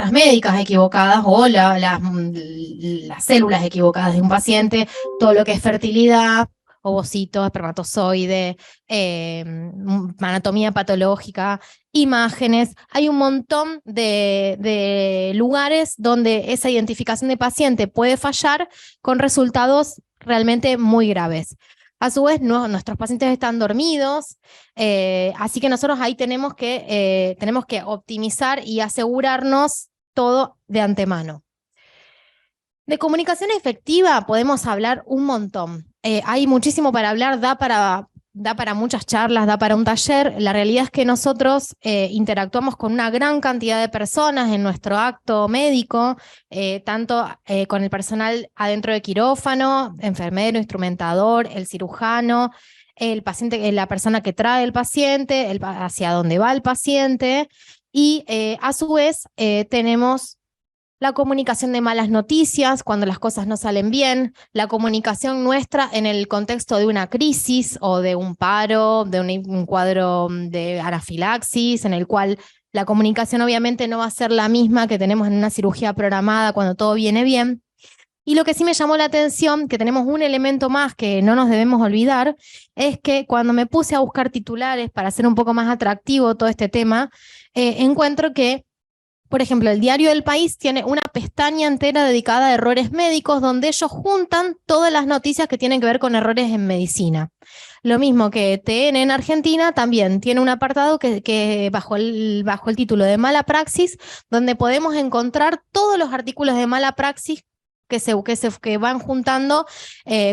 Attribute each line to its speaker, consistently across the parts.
Speaker 1: muestras médicas equivocadas o las células equivocadas de un paciente, todo lo que es fertilidad, ovocito, espermatozoide, anatomía patológica, imágenes. Hay un montón de lugares donde esa identificación de paciente puede fallar con resultados realmente muy graves. A su vez, nuestros pacientes están dormidos, así que nosotros ahí tenemos que optimizar y asegurarnos todo de antemano. De comunicación efectiva podemos hablar un montón. Hay muchísimo para hablar, da para muchas charlas, da para un taller. La realidad es que nosotros interactuamos con una gran cantidad de personas en nuestro acto médico, tanto con el personal adentro de quirófano, enfermero, instrumentador, el cirujano, el paciente, la persona que trae el paciente, hacia dónde va el paciente, y a su vez tenemos la comunicación de malas noticias, cuando las cosas no salen bien, la comunicación nuestra en el contexto de una crisis o de un paro, de un cuadro de anafilaxis, en el cual la comunicación obviamente no va a ser la misma que tenemos en una cirugía programada cuando todo viene bien. Y lo que sí me llamó la atención, que tenemos un elemento más que no nos debemos olvidar, es que cuando me puse a buscar titulares para hacer un poco más atractivo todo este tema, encuentro que por ejemplo, el diario El País tiene una pestaña entera dedicada a errores médicos donde ellos juntan todas las noticias que tienen que ver con errores en medicina. Lo mismo que TN en Argentina también tiene un apartado que bajo el título de mala praxis, donde podemos encontrar todos los artículos de mala praxis que van juntando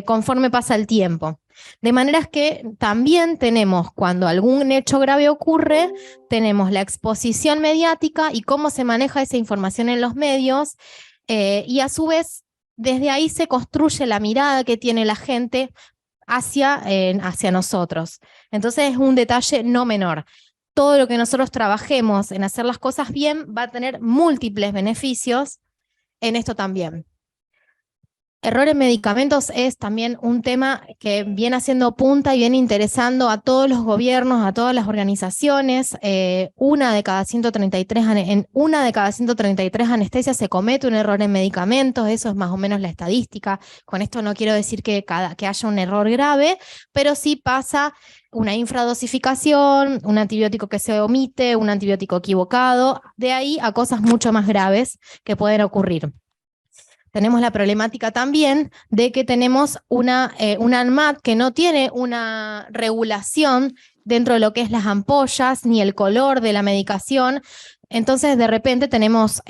Speaker 1: conforme pasa el tiempo. De maneras que también tenemos, cuando algún hecho grave ocurre, tenemos la exposición mediática y cómo se maneja esa información en los medios, y a su vez, desde ahí se construye la mirada que tiene la gente hacia nosotros. Entonces es un detalle no menor. Todo lo que nosotros trabajemos en hacer las cosas bien va a tener múltiples beneficios en esto también. Error en medicamentos es también un tema que viene haciendo punta y viene interesando a todos los gobiernos, a todas las organizaciones. En una de cada 133 anestesias se comete un error en medicamentos, eso es más o menos la estadística. Con esto no quiero decir que haya un error grave, pero sí pasa una infradosificación, un antibiótico que se omite, un antibiótico equivocado, de ahí a cosas mucho más graves que pueden ocurrir. Tenemos la problemática también de que tenemos una ANMAT que no tiene una regulación dentro de lo que es las ampollas ni el color de la medicación. Entonces, de repente tenemos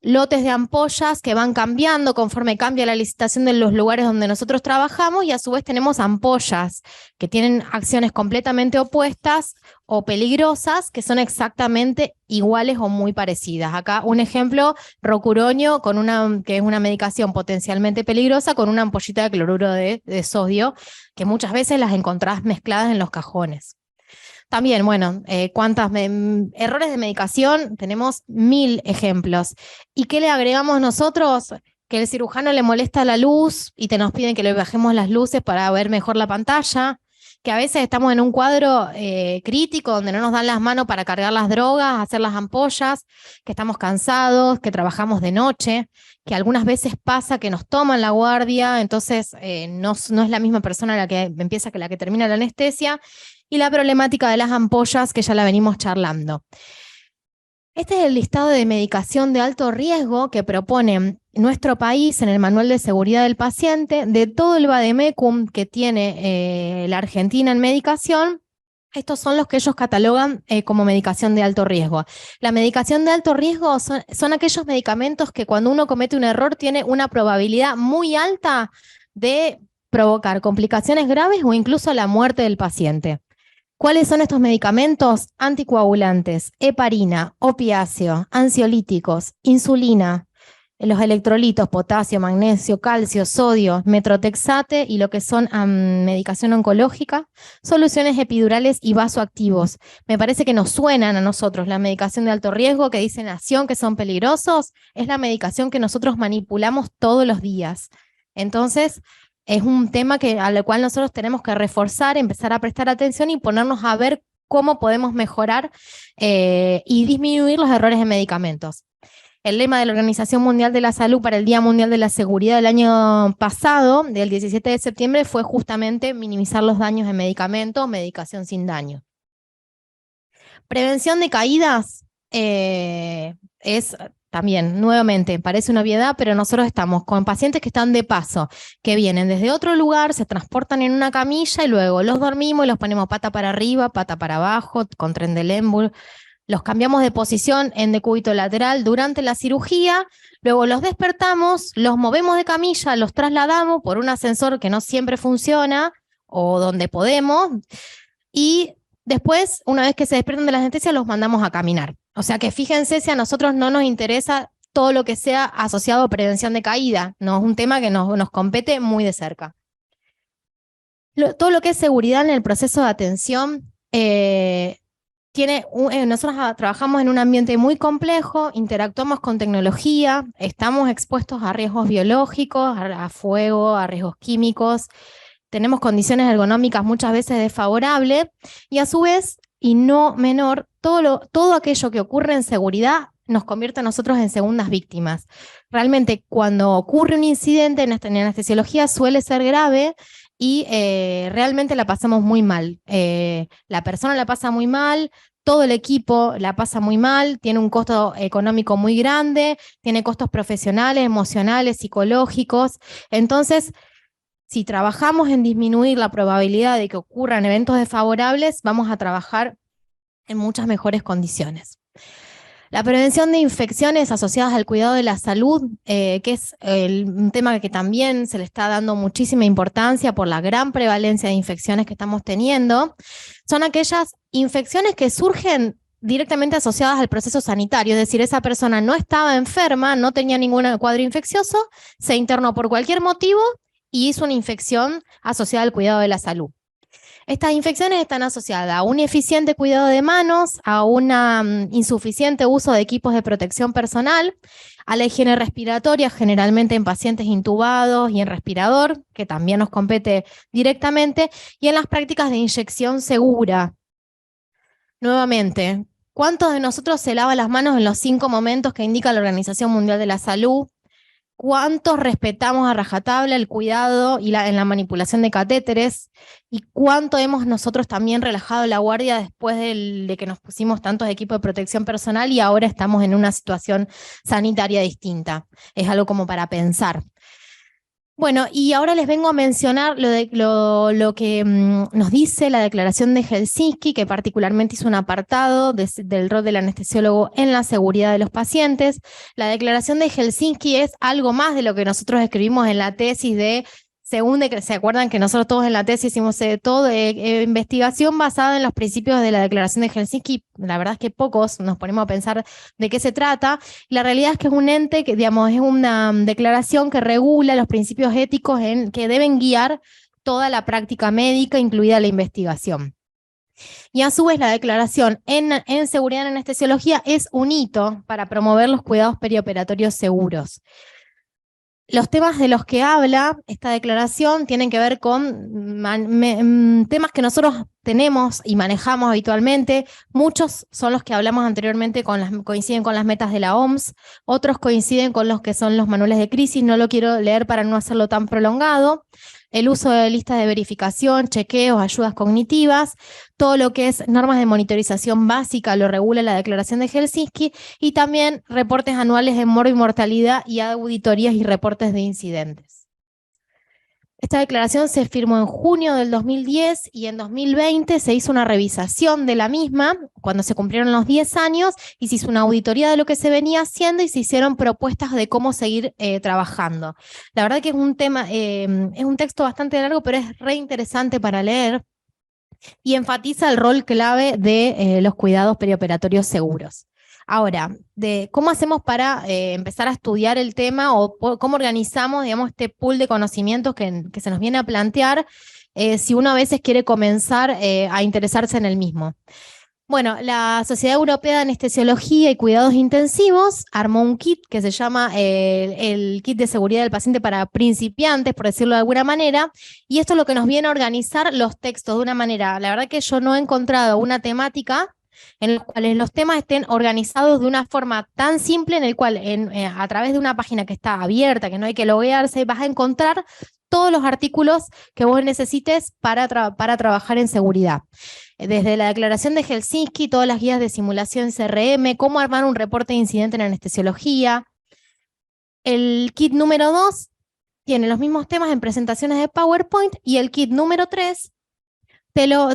Speaker 1: lotes de ampollas que van cambiando conforme cambia la licitación de los lugares donde nosotros trabajamos, y a su vez tenemos ampollas que tienen acciones completamente opuestas o peligrosas que son exactamente iguales o muy parecidas. Acá un ejemplo, rocuronio, que es una medicación potencialmente peligrosa, con una ampollita de cloruro de sodio, que muchas veces las encontrás mezcladas en los cajones. También, bueno, errores de medicación, tenemos 1000 ejemplos. ¿Y qué le agregamos nosotros? Que el cirujano le molesta la luz y nos piden que le bajemos las luces para ver mejor la pantalla, que a veces estamos en un cuadro crítico donde no nos dan las manos para cargar las drogas, hacer las ampollas, que estamos cansados, que trabajamos de noche, que algunas veces pasa que nos toman la guardia, entonces no es la misma persona la que empieza que la que termina la anestesia, y la problemática de las ampollas que ya la venimos charlando. Este es el listado de medicación de alto riesgo que propone nuestro país en el Manual de Seguridad del Paciente, de todo el vademecum que tiene la Argentina en medicación. Estos son los que ellos catalogan como medicación de alto riesgo. La medicación de alto riesgo son aquellos medicamentos que cuando uno comete un error tiene una probabilidad muy alta de provocar complicaciones graves o incluso la muerte del paciente. ¿Cuáles son estos medicamentos? Anticoagulantes, heparina, opiáceo, ansiolíticos, insulina, los electrolitos, potasio, magnesio, calcio, sodio, metrotexate y lo que son medicación oncológica, soluciones epidurales y vasoactivos. Me parece que nos suenan a nosotros la medicación de alto riesgo, que dice Nación que son peligrosos, es la medicación que nosotros manipulamos todos los días. Entonces, es un tema al cual nosotros tenemos que reforzar, empezar a prestar atención y ponernos a ver cómo podemos mejorar y disminuir los errores en medicamentos. el lema de la Organización Mundial de la Salud para el Día Mundial de la Seguridad del año pasado, del 17 de septiembre, fue justamente minimizar los daños en medicamentos, medicación sin daño. Prevención de caídas es también, nuevamente, parece una obviedad, pero nosotros estamos con pacientes que están de paso, que vienen desde otro lugar, se transportan en una camilla y luego los dormimos y los ponemos pata para arriba, pata para abajo, con Trendelenburg. Los cambiamos de posición en decúbito lateral durante la cirugía, luego los despertamos, los movemos de camilla, los trasladamos por un ascensor que no siempre funciona o donde podemos, y después, una vez que se despiertan de la anestesia, los mandamos a caminar. O sea que fíjense si a nosotros no nos interesa todo lo que sea asociado a prevención de caída, no es un tema que nos compete muy de cerca. Todo lo que es seguridad en el proceso de atención, nosotros trabajamos en un ambiente muy complejo, interactuamos con tecnología, estamos expuestos a riesgos biológicos, a fuego, a riesgos químicos, tenemos condiciones ergonómicas muchas veces desfavorables, y a su vez, y no menor, todo aquello que ocurre en seguridad nos convierte a nosotros en segundas víctimas. Realmente cuando ocurre un incidente en anestesiología suele ser grave y realmente la pasamos muy mal. La persona la pasa muy mal, todo el equipo la pasa muy mal, tiene un costo económico muy grande, tiene costos profesionales, emocionales, psicológicos. Entonces, si trabajamos en disminuir la probabilidad de que ocurran eventos desfavorables, vamos a trabajar en muchas mejores condiciones. La prevención de infecciones asociadas al cuidado de la salud, que es un tema que también se le está dando muchísima importancia por la gran prevalencia de infecciones que estamos teniendo, son aquellas infecciones que surgen directamente asociadas al proceso sanitario, es decir, esa persona no estaba enferma, no tenía ningún cuadro infeccioso, se internó por cualquier motivo y hizo una infección asociada al cuidado de la salud. Estas infecciones están asociadas a un ineficiente cuidado de manos, a un insuficiente uso de equipos de protección personal, a la higiene respiratoria, generalmente en pacientes intubados y en respirador, que también nos compete directamente, y en las prácticas de inyección segura. Nuevamente, ¿cuántos de nosotros se lavan las manos en los 5 momentos que indica la Organización Mundial de la Salud? ¿Cuántos respetamos a rajatabla el cuidado y en la manipulación de catéteres? ¿Y cuánto hemos nosotros también relajado la guardia después de que nos pusimos tantos equipos de protección personal y ahora estamos en una situación sanitaria distinta? Es algo como para pensar. Bueno, y ahora les vengo a mencionar lo que nos dice la Declaración de Helsinki, que particularmente hizo un apartado del rol del anestesiólogo en la seguridad de los pacientes. La Declaración de Helsinki es algo más de lo que nosotros escribimos en la tesis ¿se acuerdan que nosotros todos en la tesis hicimos investigación basada en los principios de la Declaración de Helsinki? La verdad es que pocos nos ponemos a pensar de qué se trata. La realidad es que es un ente que, digamos, es una declaración que regula los principios éticos que deben guiar toda la práctica médica, incluida la investigación. Y a su vez la declaración en seguridad en anestesiología es un hito para promover los cuidados perioperatorios seguros. Los temas de los que habla esta declaración tienen que ver con temas que nosotros tenemos y manejamos habitualmente. Muchos son los que hablamos anteriormente, coinciden con las metas de la OMS, otros coinciden con los que son los manuales de crisis, no lo quiero leer para no hacerlo tan prolongado. El uso de listas de verificación, chequeos, ayudas cognitivas, todo lo que es normas de monitorización básica lo regula la Declaración de Helsinki, y también reportes anuales de morbo y mortalidad y auditorías y reportes de incidentes. Esta declaración se firmó en junio del 2010 y en 2020 se hizo una revisación de la misma, cuando se cumplieron los 10 años, y se hizo una auditoría de lo que se venía haciendo y se hicieron propuestas de cómo seguir trabajando. La verdad que es un texto bastante largo, pero es re interesante para leer y enfatiza el rol clave de los cuidados perioperatorios seguros. Ahora, ¿cómo hacemos para empezar a estudiar el tema o cómo organizamos, digamos, este pool de conocimientos que se nos viene a plantear si uno a veces quiere comenzar a interesarse en el mismo? Bueno, la Sociedad Europea de Anestesiología y Cuidados Intensivos armó un kit que se llama el kit de seguridad del paciente para principiantes, por decirlo de alguna manera, y esto es lo que nos viene a organizar los textos de una manera. La verdad que yo no he encontrado una temática en los cuales los temas estén organizados de una forma tan simple en el cual a través de una página que está abierta, que no hay que loguearse, vas a encontrar todos los artículos que vos necesites para trabajar en seguridad. Desde la declaración de Helsinki, todas las guías de simulación CRM, cómo armar un reporte de incidente en anestesiología. El kit número 2 tiene los mismos temas en presentaciones de PowerPoint y el kit número 3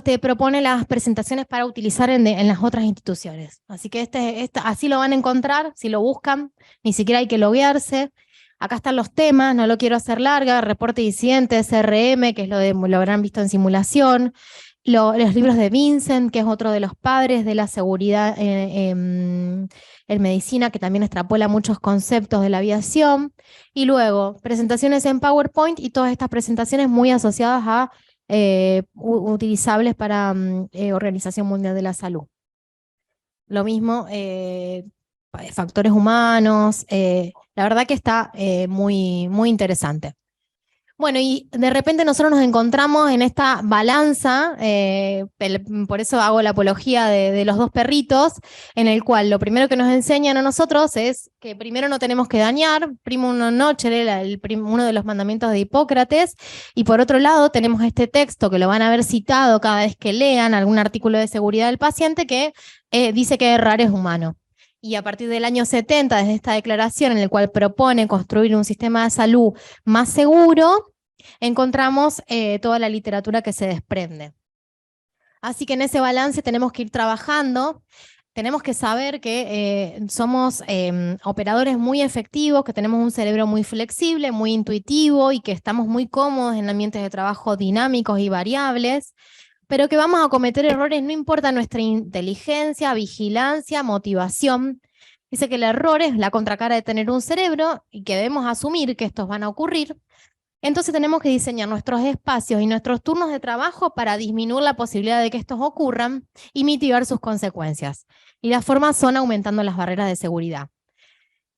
Speaker 1: te propone las presentaciones para utilizar en las otras instituciones. Así que así lo van a encontrar, si lo buscan, ni siquiera hay que loguearse. Acá están los temas, no lo quiero hacer larga, reporte de incidentes, CRM, que es lo habrán visto en simulación, los libros de Vincent, que es otro de los padres de la seguridad en medicina, que también extrapola muchos conceptos de la aviación, y luego presentaciones en PowerPoint y todas estas presentaciones muy asociadas a utilizables para Organización Mundial de la Salud. Lo mismo, factores humanos, la verdad que está muy, muy interesante. Bueno, y de repente nosotros nos encontramos en esta balanza, por eso hago la apología de los dos perritos, en el cual lo primero que nos enseñan a nosotros es que primero no tenemos que dañar, primo non nocere, uno de los mandamientos de Hipócrates, y por otro lado tenemos este texto que lo van a ver citado cada vez que lean algún artículo de seguridad del paciente que dice que errar es humano. Y a partir del año 70, desde esta declaración en la cual propone construir un sistema de salud más seguro, encontramos toda la literatura que se desprende. Así que en ese balance tenemos que ir trabajando, tenemos que saber que somos operadores muy efectivos, que tenemos un cerebro muy flexible, muy intuitivo y que estamos muy cómodos en ambientes de trabajo dinámicos y variables, pero que vamos a cometer errores, no importa nuestra inteligencia, vigilancia, motivación. Dice que el error es la contracara de tener un cerebro y que debemos asumir que estos van a ocurrir. Entonces tenemos que diseñar nuestros espacios y nuestros turnos de trabajo para disminuir la posibilidad de que estos ocurran y mitigar sus consecuencias. Y las formas son aumentando las barreras de seguridad.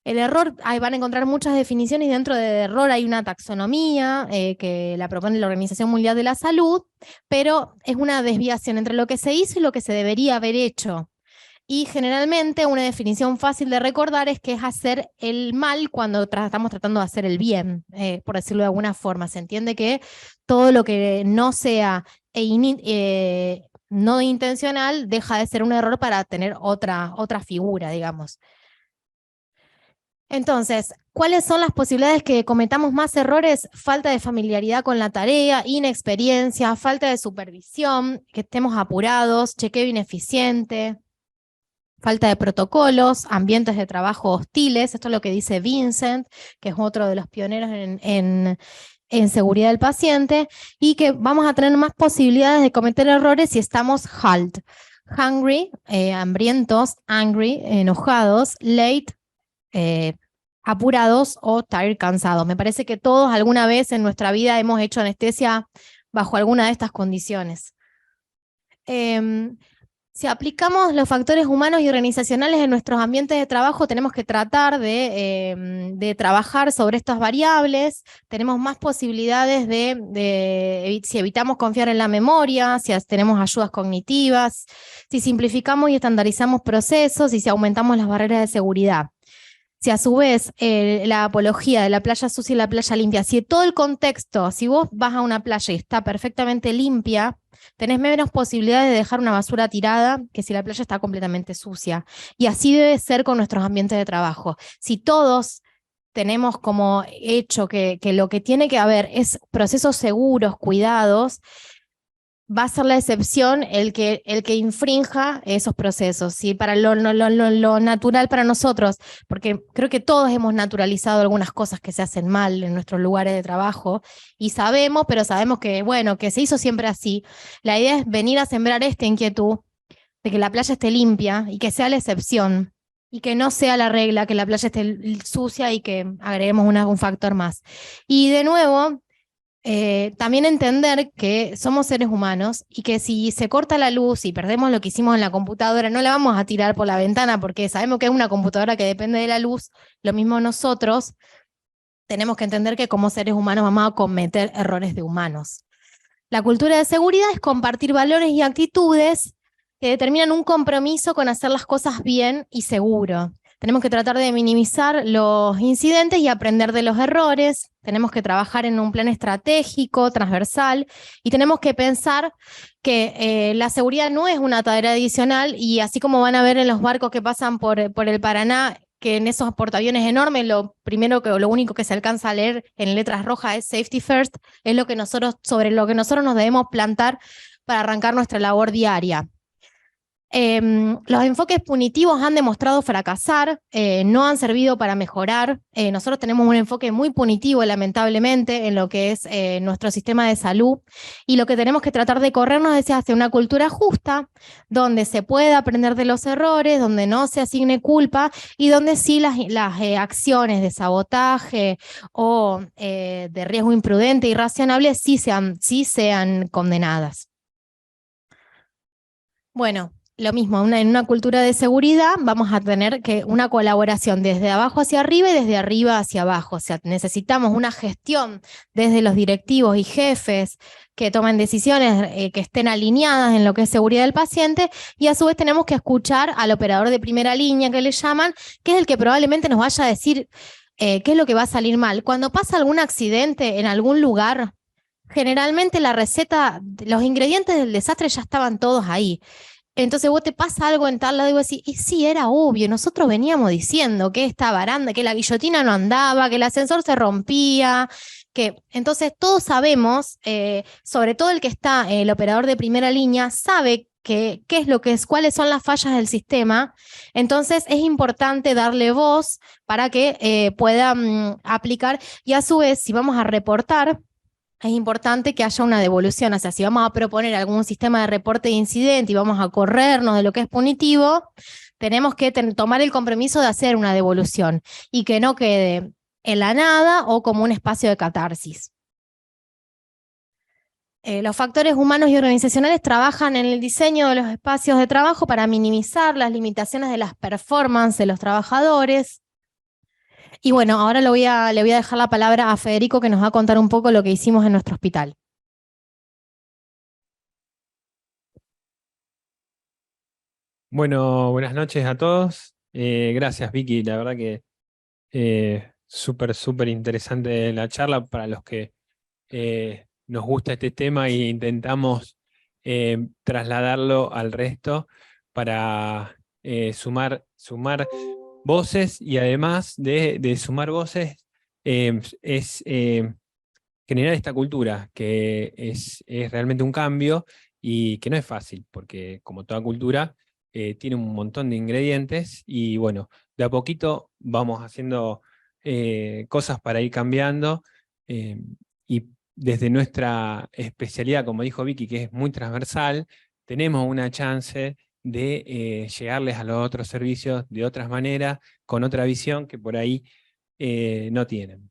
Speaker 1: El error, ahí van a encontrar muchas definiciones y dentro de error hay una taxonomía que la propone la Organización Mundial de la Salud, pero es una desviación entre lo que se hizo y lo que se debería haber hecho. Y generalmente una definición fácil de recordar es que es hacer el mal cuando estamos tratando de hacer el bien, por decirlo de alguna forma. Se entiende que todo lo que no sea no intencional deja de ser un error para tener otra figura, digamos. Entonces, ¿cuáles son las posibilidades que cometamos más errores? Falta de familiaridad con la tarea, inexperiencia, falta de supervisión, que estemos apurados, chequeo ineficiente, falta de protocolos, ambientes de trabajo hostiles, esto es lo que dice Vincent, que es otro de los pioneros en seguridad del paciente, y que vamos a tener más posibilidades de cometer errores si estamos halt, hungry, hambrientos, angry, enojados, late, apurados o tired, cansados. Me parece que todos alguna vez en nuestra vida hemos hecho anestesia bajo alguna de estas condiciones. Si aplicamos los factores humanos y organizacionales en nuestros ambientes de trabajo, tenemos que tratar de trabajar sobre estas variables, tenemos más posibilidades si evitamos confiar en la memoria, si tenemos ayudas cognitivas, si simplificamos y estandarizamos procesos y si aumentamos las barreras de seguridad. Si a su vez la apología de la playa sucia y la playa limpia, si todo el contexto, si vos vas a una playa y está perfectamente limpia, tenés menos posibilidades de dejar una basura tirada que si la playa está completamente sucia. Y así debe ser con nuestros ambientes de trabajo. Si todos tenemos como hecho que lo que tiene que haber es procesos seguros, cuidados, va a ser la excepción el que infrinja esos procesos, ¿sí? Para lo natural para nosotros, porque creo que todos hemos naturalizado algunas cosas que se hacen mal en nuestros lugares de trabajo, y pero sabemos que, bueno, que se hizo siempre así. La idea es venir a sembrar esta inquietud de que la playa esté limpia y que sea la excepción, y que no sea la regla, que la playa esté sucia y que agreguemos un factor más. Y de nuevo, también entender que somos seres humanos y que si se corta la luz y perdemos lo que hicimos en la computadora, no la vamos a tirar por la ventana porque sabemos que es una computadora que depende de la luz. Lo mismo nosotros tenemos que entender que como seres humanos vamos a cometer errores de humanos. La cultura de seguridad es compartir valores y actitudes que determinan un compromiso con hacer las cosas bien y seguro. Tenemos que tratar de minimizar los incidentes y aprender de los errores. Tenemos que trabajar en un plan estratégico, transversal, y tenemos que pensar que la seguridad no es una tarea adicional, y así como van a ver en los barcos que pasan por el Paraná, que en esos portaaviones enormes lo único que se alcanza a leer en letras rojas es safety first, es sobre lo que nosotros nos debemos plantar para arrancar nuestra labor diaria. Los enfoques punitivos han demostrado fracasar, no han servido para mejorar. Nosotros tenemos un enfoque muy punitivo, lamentablemente, en lo que es nuestro sistema de salud, y lo que tenemos que tratar de corrernos es hacia una cultura justa, donde se pueda aprender de los errores, donde no se asigne culpa y donde sí las acciones de sabotaje o de riesgo imprudente e irrazonable sí sean condenadas. Bueno, lo mismo, en una cultura de seguridad vamos a tener que una colaboración desde abajo hacia arriba y desde arriba hacia abajo. O sea, necesitamos una gestión desde los directivos y jefes que tomen decisiones que estén alineadas en lo que es seguridad del paciente, y a su vez tenemos que escuchar al operador de primera línea, que le llaman, que es el que probablemente nos vaya a decir qué es lo que va a salir mal. Cuando pasa algún accidente en algún lugar, generalmente la receta, los ingredientes del desastre ya estaban todos ahí. Entonces vos te pasa algo en tal lado y vos decís, y sí, era obvio, nosotros veníamos diciendo que esta baranda, que la guillotina no andaba, que el ascensor se rompía, que entonces todos sabemos, sobre todo el que está, el operador de primera línea, sabe qué es lo que es, cuáles son las fallas del sistema. Entonces es importante darle voz para que puedan aplicar, y a su vez, si vamos a reportar, es importante que haya una devolución. O sea, si vamos a proponer algún sistema de reporte de incidente y vamos a corrernos de lo que es punitivo, tenemos que tomar el compromiso de hacer una devolución y que no quede en la nada o como un espacio de catarsis. Los factores humanos y organizacionales trabajan en el diseño de los espacios de trabajo para minimizar las limitaciones de las performances de los trabajadores. Y bueno, ahora le voy a dejar la palabra a Federico, que nos va a contar un poco lo que hicimos en nuestro hospital.
Speaker 2: Bueno, buenas noches a todos. Gracias, Vicky. La verdad que súper interesante la charla para los que nos gusta este tema e intentamos trasladarlo al resto para sumar voces, y además de sumar voces es generar esta cultura que es realmente un cambio y que no es fácil, porque como toda cultura tiene un montón de ingredientes y bueno, de a poquito vamos haciendo cosas para ir cambiando, y desde nuestra especialidad, como dijo Vicky, que es muy transversal, tenemos una chance de llegarles a los otros servicios de otras maneras, con otra visión que por ahí no tienen.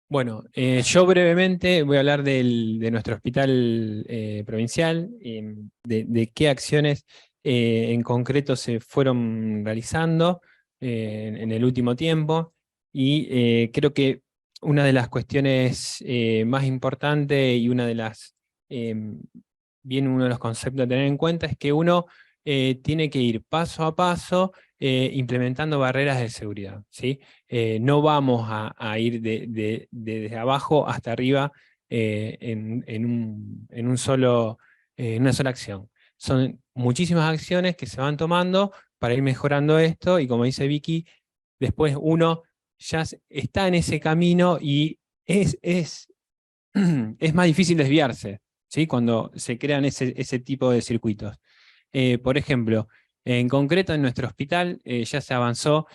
Speaker 2: Bueno, yo brevemente voy a hablar de nuestro hospital provincial, de qué acciones en concreto se fueron realizando en el último tiempo, y creo que una de las cuestiones más importantes y bien uno de los conceptos a tener en cuenta es que uno tiene que ir paso a paso implementando barreras de seguridad, ¿sí? No vamos a ir desde abajo hasta arriba en una sola acción. Son muchísimas acciones que se van tomando para ir mejorando esto, y como dice Vicky, después uno ya está en ese camino y es más difícil desviarse, ¿sí? Cuando se crean ese tipo de circuitos. Por ejemplo, en concreto en nuestro hospital ya se avanzó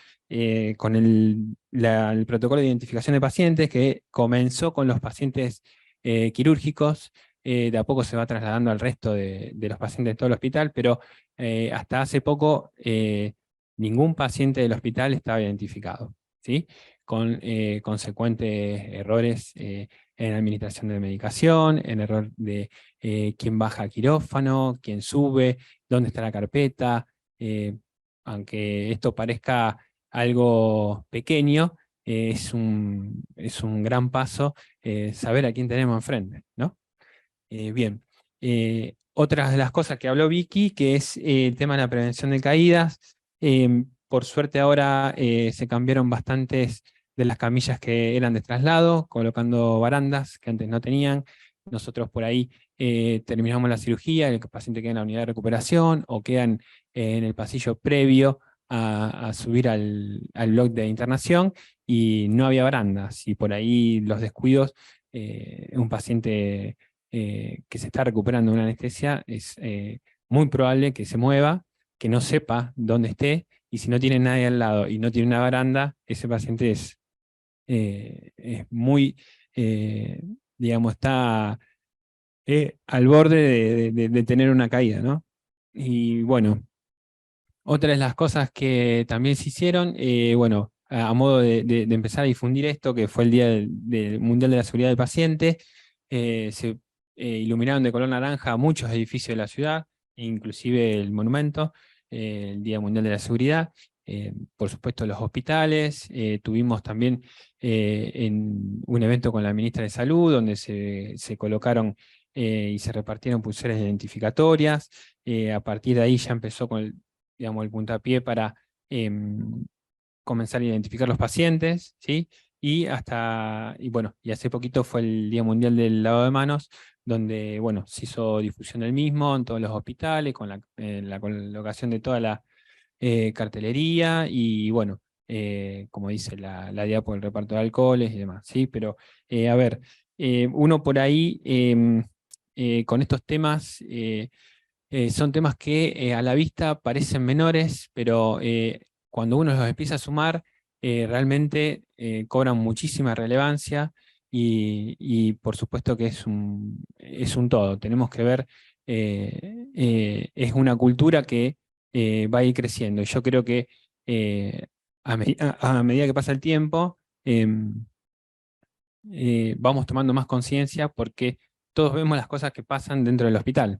Speaker 2: con el protocolo de identificación de pacientes, que comenzó con los pacientes quirúrgicos, de a poco se va trasladando al resto de los pacientes de todo el hospital, pero hasta hace poco ningún paciente del hospital estaba identificado, ¿sí? Con consecuentes errores en la administración de medicación, en error de quién baja a quirófano, quién sube, dónde está la carpeta. Aunque esto parezca algo pequeño, es un gran paso saber a quién tenemos enfrente, ¿no? Bien, Otras de las cosas que habló Vicky, que es el tema de la prevención de caídas. Por suerte ahora se cambiaron bastantes de las camillas que eran de traslado, colocando barandas que antes no tenían. Nosotros por ahí terminamos la cirugía, el paciente queda en la unidad de recuperación o quedan en el pasillo previo a subir al bloque de internación y no había barandas. Y por ahí los descuidos, un paciente que se está recuperando de una anestesia, es muy probable que se mueva, que no sepa dónde esté, y si no tiene nadie al lado y no tiene una baranda, ese paciente es muy, digamos, está al borde de tener una caída, ¿no? Y bueno, otra de las cosas que también se hicieron, bueno, a modo de empezar a difundir esto, que fue el Día del Mundial de la Seguridad del Paciente, se iluminaron de color naranja muchos edificios de la ciudad, inclusive el monumento, el Día Mundial de la Seguridad, por supuesto los hospitales, tuvimos también un evento con la ministra de Salud, donde se colocaron y se repartieron pulseras identificatorias. A partir de ahí ya empezó con digamos, el puntapié para comenzar a identificar los pacientes, ¿sí? Y bueno, y hace poquito fue el Día Mundial del Lavado de Manos, donde, bueno, se hizo difusión del mismo en todos los hospitales, con la colocación de toda la cartelería, y bueno, como dice la diapo del reparto de alcoholes y demás, ¿sí? Pero, a ver, uno por ahí, con estos temas, son temas que a la vista parecen menores, pero cuando uno los empieza a sumar, realmente cobran muchísima relevancia y por supuesto que es un todo. Tenemos que ver, es una cultura que va a ir creciendo. Y yo creo que a medida que pasa el tiempo, vamos tomando más conciencia porque todos vemos las cosas que pasan dentro del hospital.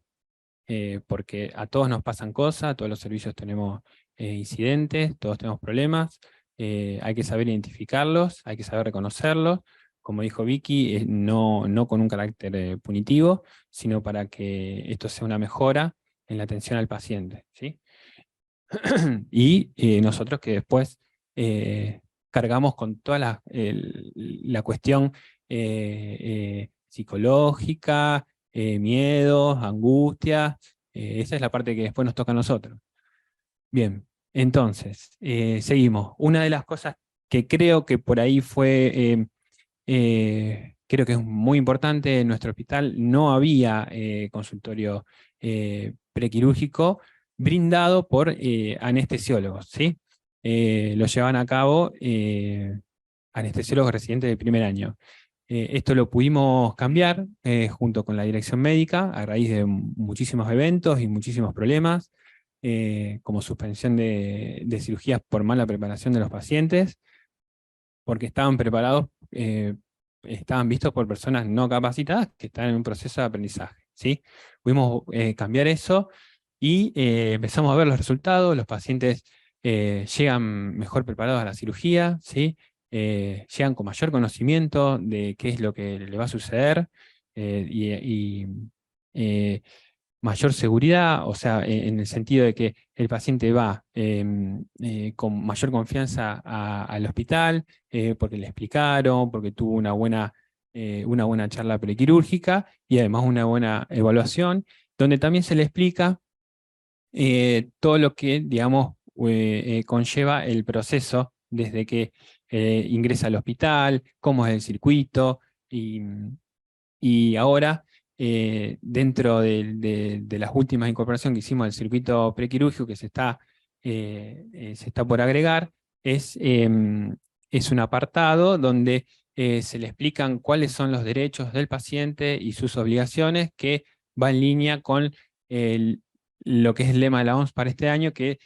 Speaker 2: Porque a todos nos pasan cosas, todos los servicios tenemos incidentes, todos tenemos problemas, hay que saber identificarlos, hay que saber reconocerlos, como dijo Vicky, no con un carácter punitivo, sino para que esto sea una mejora en la atención al paciente, ¿sí? Y nosotros que después cargamos con toda la cuestión psicológica, miedos, angustias, esa es la parte que después nos toca a nosotros. Bien, entonces, seguimos. Una de las cosas que creo que por ahí fue, creo que es muy importante, en nuestro hospital no había consultorio prequirúrgico brindado por anestesiólogos, ¿sí? Lo llevan a cabo anestesiólogos residentes de primer año. Esto lo pudimos cambiar junto con la dirección médica a raíz de muchísimos eventos y muchísimos problemas, como suspensión de cirugías por mala preparación de los pacientes, porque estaban preparados, estaban vistos por personas no capacitadas que están en un proceso de aprendizaje, ¿sí? Pudimos cambiar eso y empezamos a ver los resultados. Los pacientes llegan mejor preparados a la cirugía, ¿sí? Llegan con mayor conocimiento de qué es lo que le va a suceder y mayor seguridad, o sea, en el sentido de que el paciente va con mayor confianza al hospital, porque le explicaron, porque tuvo una buena charla prequirúrgica y además una buena evaluación, donde también se le explica todo lo que, digamos, conlleva el proceso desde que ingresa al hospital, cómo es el circuito, y ahora, dentro de las últimas incorporaciones que hicimos al circuito prequirúrgico que se está por agregar, es un apartado donde se le explican cuáles son los derechos del paciente y sus obligaciones, que va en línea con lo que es el lema de la OMS para este año, que,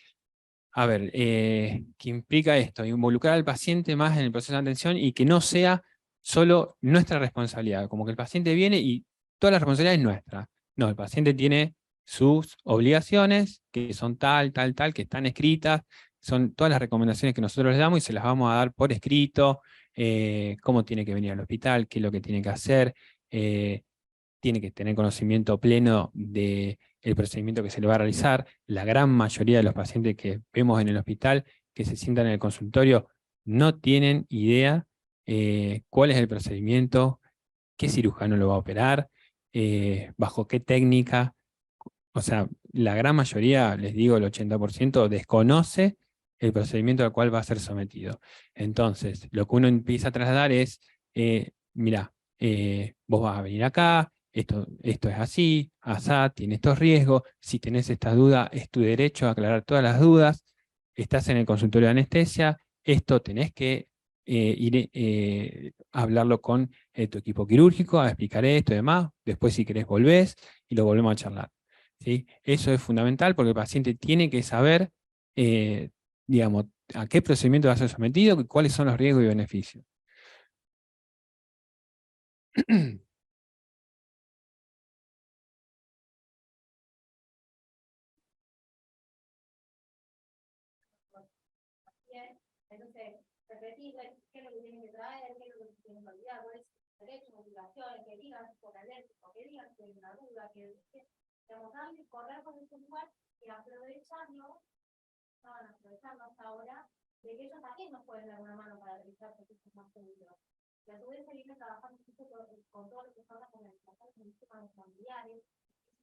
Speaker 2: a ver, que implica esto, involucrar al paciente más en el proceso de atención y que no sea solo nuestra responsabilidad, como que el paciente viene y toda la responsabilidad es nuestra. No, el paciente tiene sus obligaciones, que son tal, tal, tal, que están escritas, son todas las recomendaciones que nosotros les damos y se las vamos a dar por escrito, cómo tiene que venir al hospital, qué es lo que tiene que hacer, tiene que tener conocimiento pleno del procedimiento que se le va a realizar. La gran mayoría de los pacientes que vemos en el hospital, que se sientan en el consultorio, no tienen idea cuál es el procedimiento, qué cirujano lo va a operar, bajo qué técnica. O sea, la gran mayoría, les digo el 80%, desconoce el procedimiento al cual va a ser sometido. Entonces, lo que uno empieza a trasladar es, mirá, vos vas a venir acá, esto es así, asá, tiene estos riesgos, si tenés estas dudas, es tu derecho a aclarar todas las dudas, estás en el consultorio de anestesia, esto tenés que ir a hablarlo con tu equipo quirúrgico, a explicar esto y demás, después si querés volvés y lo volvemos a charlar. ¿Sí? Eso es fundamental porque el paciente tiene que saber, digamos, a qué procedimiento va a ser sometido y cuáles son los riesgos y beneficios.
Speaker 1: Entonces, repetir qué es lo que tienen que traer, qué es lo que tienen que olvidar, cuáles son sus derechos, motivaciones, que digan por alérgico, que digan que hay una duda, que digamos, correr por este lugar y aprovecharlo, estaban aprovechando hasta ahora, de que ellos también nos pueden dar una mano para realizar procesos más seguros. Y a su vez seguir trabajando con todo lo que son las organizaciones de sistemas familiares,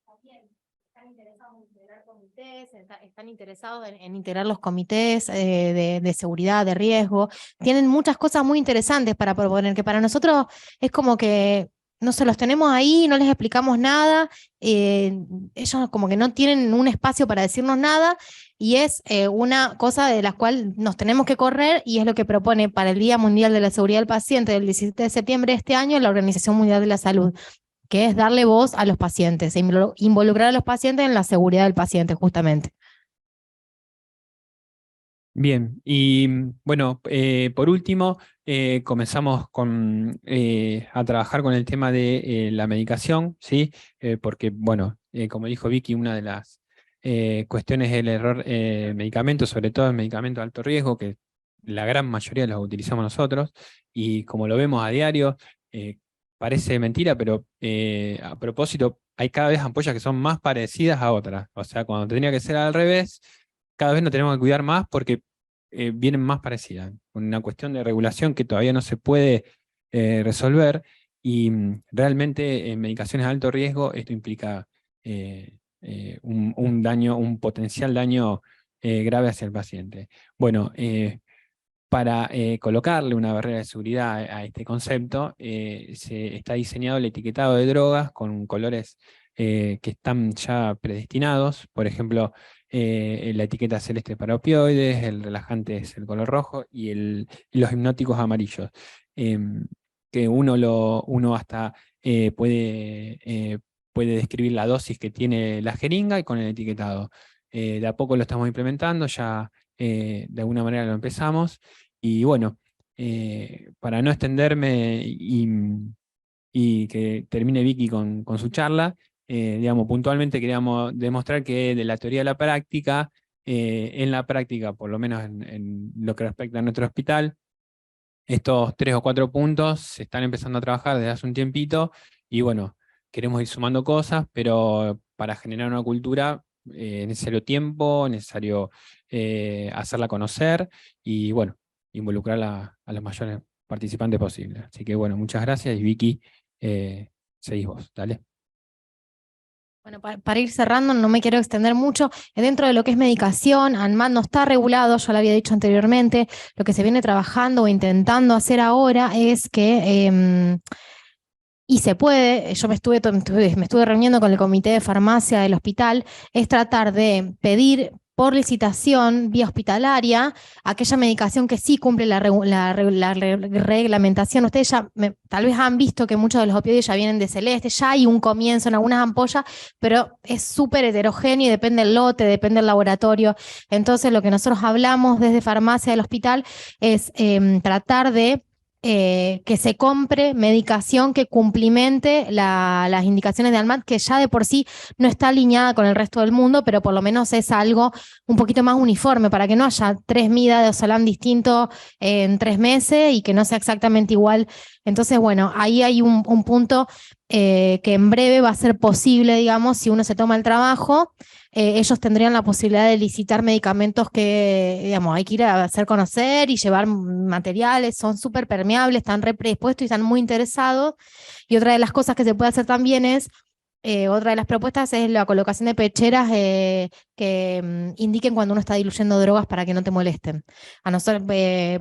Speaker 1: también están interesados en integrar comités, están interesados en integrar los comités de seguridad, de riesgo. Tienen muchas cosas muy interesantes para proponer, que para nosotros es como que no se los tenemos ahí, no les explicamos nada, ellos como que no tienen un espacio para decirnos nada, y es una cosa de la cual nos tenemos que correr, y es lo que propone para el Día Mundial de la Seguridad del Paciente del 17 de septiembre de este año la Organización Mundial de la Salud, que es darle voz a los pacientes, e involucrar a los pacientes en la seguridad del paciente, justamente.
Speaker 2: Bien, y bueno, por último, comenzamos a trabajar con el tema de la medicación, ¿sí? Porque, bueno, como dijo Vicky, una de las cuestiones es el error medicamentos, sobre todo el medicamento de alto riesgo, que la gran mayoría los utilizamos nosotros, y como lo vemos a diario, parece mentira, pero a propósito, hay cada vez ampollas que son más parecidas a otras. O sea, cuando tendría que ser al revés, cada vez nos tenemos que cuidar más porque vienen más parecidas. Una cuestión de regulación que todavía no se puede resolver, y realmente en medicaciones de alto riesgo esto implica un daño, un potencial daño grave hacia el paciente. Bueno, para colocarle una barrera de seguridad a este concepto, se está diseñado el etiquetado de drogas con colores que están ya predestinados. Por ejemplo, la etiqueta celeste para opioides, el relajante es el color rojo y los hipnóticos amarillos. Que uno hasta puede describir la dosis que tiene la jeringa y con el etiquetado. De a poco lo estamos implementando, ya de alguna manera lo empezamos. Y bueno, para no extenderme y que termine Vicky con su charla, digamos, puntualmente queríamos demostrar que de la teoría a la práctica, en la práctica, por lo menos en lo que respecta a nuestro hospital, estos 3 o 4 puntos se están empezando a trabajar desde hace un tiempito, y bueno, queremos ir sumando cosas, pero para generar una cultura es necesario tiempo, necesario hacerla conocer, y bueno, involucrar a los mayores participantes posibles. Así que bueno, muchas gracias, y Vicky, seguís vos, dale.
Speaker 1: Bueno, para ir cerrando, no me quiero extender mucho. Dentro de lo que es medicación, ANMAT no está regulado, ya lo había dicho anteriormente. Lo que se viene trabajando o intentando hacer ahora es que, y se puede, yo me estuve reuniendo con el comité de farmacia del hospital, es tratar de pedir por licitación, vía hospitalaria, aquella medicación que sí cumple la reglamentación. Ustedes ya tal vez han visto que muchos de los opioides ya vienen de celeste, ya hay un comienzo en algunas ampollas, pero es súper heterogéneo y depende del lote, depende del laboratorio. Entonces, lo que nosotros hablamos desde farmacia del hospital es tratar de que se compre medicación que cumplimente las indicaciones de ANMAT, que ya de por sí no está alineada con el resto del mundo, pero por lo menos es algo un poquito más uniforme, para que no haya 3 midas de Osalam distintos en 3 meses y que no sea exactamente igual Entonces, bueno, ahí hay un punto que en breve va a ser posible, digamos, si uno se toma el trabajo, ellos tendrían la posibilidad de licitar medicamentos que, digamos, hay que ir a hacer conocer y llevar materiales, son súper permeables, están re predispuestos y están muy interesados. Y otra de las cosas que se puede hacer también es otra de las propuestas es la colocación de pecheras que indiquen cuando uno está diluyendo drogas para que no te molesten. A nosotros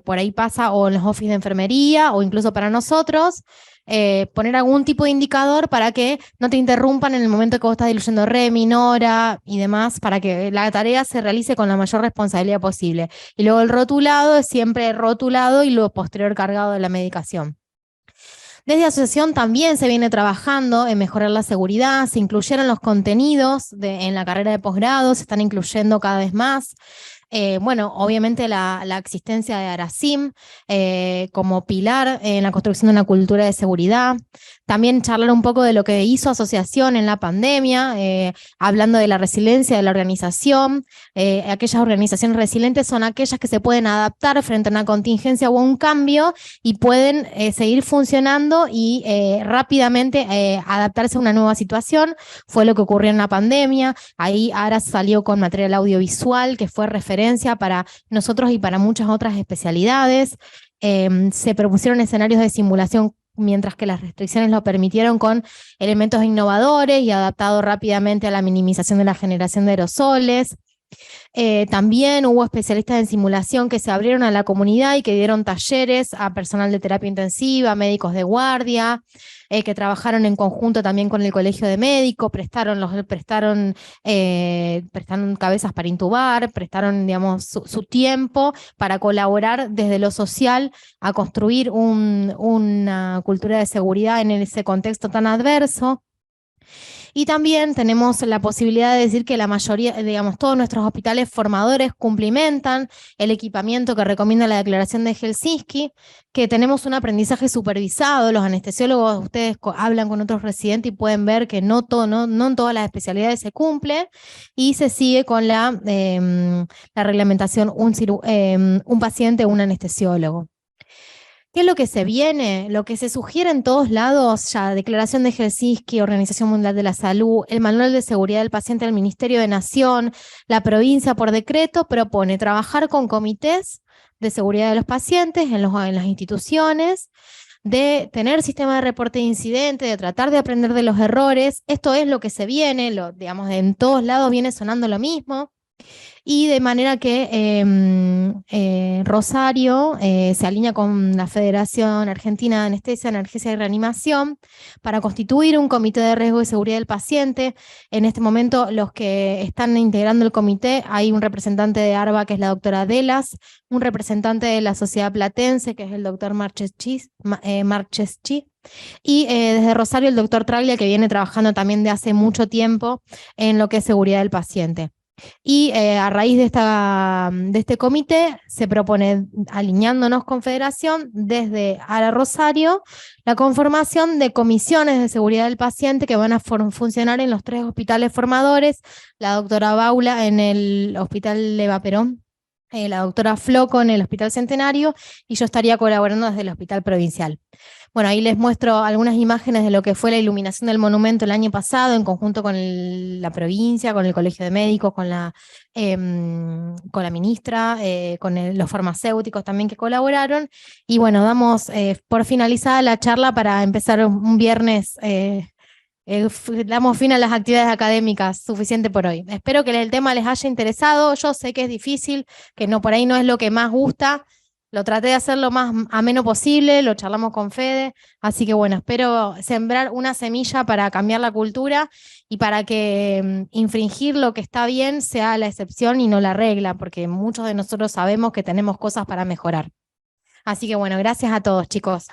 Speaker 1: por ahí pasa, o en los office de enfermería, o incluso para nosotros, poner algún tipo de indicador para que no te interrumpan en el momento que vos estás diluyendo nora y demás, para que la tarea se realice con la mayor responsabilidad posible. Y luego el rotulado es siempre rotulado y luego posterior cargado de la medicación. Desde la asociación también se viene trabajando en mejorar la seguridad, se incluyeron los contenidos en la carrera de posgrado, se están incluyendo cada vez más. Bueno, obviamente la existencia de Arasim como pilar en la construcción de una cultura de seguridad. También charlar un poco de lo que hizo asociación en la pandemia, hablando de la resiliencia de la organización. Aquellas organizaciones resilientes son aquellas que se pueden adaptar frente a una contingencia o a un cambio y pueden seguir funcionando y rápidamente adaptarse a una nueva situación. Fue lo que ocurrió en la pandemia. Ahí ARA salió con material audiovisual que fue referencia para nosotros y para muchas otras especialidades. Se propusieron escenarios de simulación mientras que las restricciones lo permitieron, con elementos innovadores y adaptados rápidamente a la minimización de la generación de aerosoles. También hubo especialistas en simulación que se abrieron a la comunidad y que dieron talleres a personal de terapia intensiva, médicos de guardia, que trabajaron en conjunto también con el Colegio de Médicos, prestaron cabezas para intubar, prestaron, digamos, su tiempo para colaborar desde lo social a construir una cultura de seguridad en ese contexto tan adverso. Y también tenemos la posibilidad de decir que la mayoría, digamos, todos nuestros hospitales formadores cumplimentan el equipamiento que recomienda la Declaración de Helsinki, que tenemos un aprendizaje supervisado. Los anestesiólogos, ustedes hablan con otros residentes y pueden ver que no en todas las especialidades se cumple, y se sigue con la reglamentación un paciente, un anestesiólogo. ¿Qué es lo que se viene? Lo que se sugiere en todos lados, ya Declaración de Helsinki, Organización Mundial de la Salud, el Manual de Seguridad del Paciente del Ministerio de Nación, la provincia por decreto propone trabajar con comités de seguridad de los pacientes en las instituciones, de tener sistema de reporte de incidente, de tratar de aprender de los errores. Esto es lo que se viene, digamos, en todos lados viene sonando lo mismo. Y de manera que Rosario se alinea con la Federación Argentina de Anestesia, Analgesia y Reanimación para constituir un comité de riesgo y seguridad del paciente. En este momento, los que están integrando el comité, hay un representante de ARBA, que es la doctora Delas, un representante de la Sociedad Platense, que es el doctor Marcheschi, y desde Rosario el doctor Traglia, que viene trabajando también de hace mucho tiempo en lo que es seguridad del paciente. Y a raíz de este comité se propone, alineándonos con Federación, desde ARA Rosario, la conformación de comisiones de seguridad del paciente que van a funcionar en los 3 hospitales formadores: la doctora Baula en el Hospital Eva Perón, la doctora Floco en el Hospital Centenario, y yo estaría colaborando desde el Hospital Provincial. Bueno, ahí les muestro algunas imágenes de lo que fue la iluminación del monumento el año pasado, en conjunto con la provincia, con el Colegio de Médicos, con la ministra, con los farmacéuticos también que colaboraron. Y bueno, damos por finalizada la charla para empezar un viernes. Damos fin a las actividades académicas, suficiente por hoy. Espero que el tema les haya interesado. Yo sé que es difícil, que por ahí no es lo que más gusta. Lo traté de hacer lo más ameno posible, lo charlamos con Fede, así que bueno, espero sembrar una semilla para cambiar la cultura y para que infringir lo que está bien sea la excepción y no la regla, porque muchos de nosotros sabemos que tenemos cosas para mejorar. Así que bueno, gracias a todos, chicos.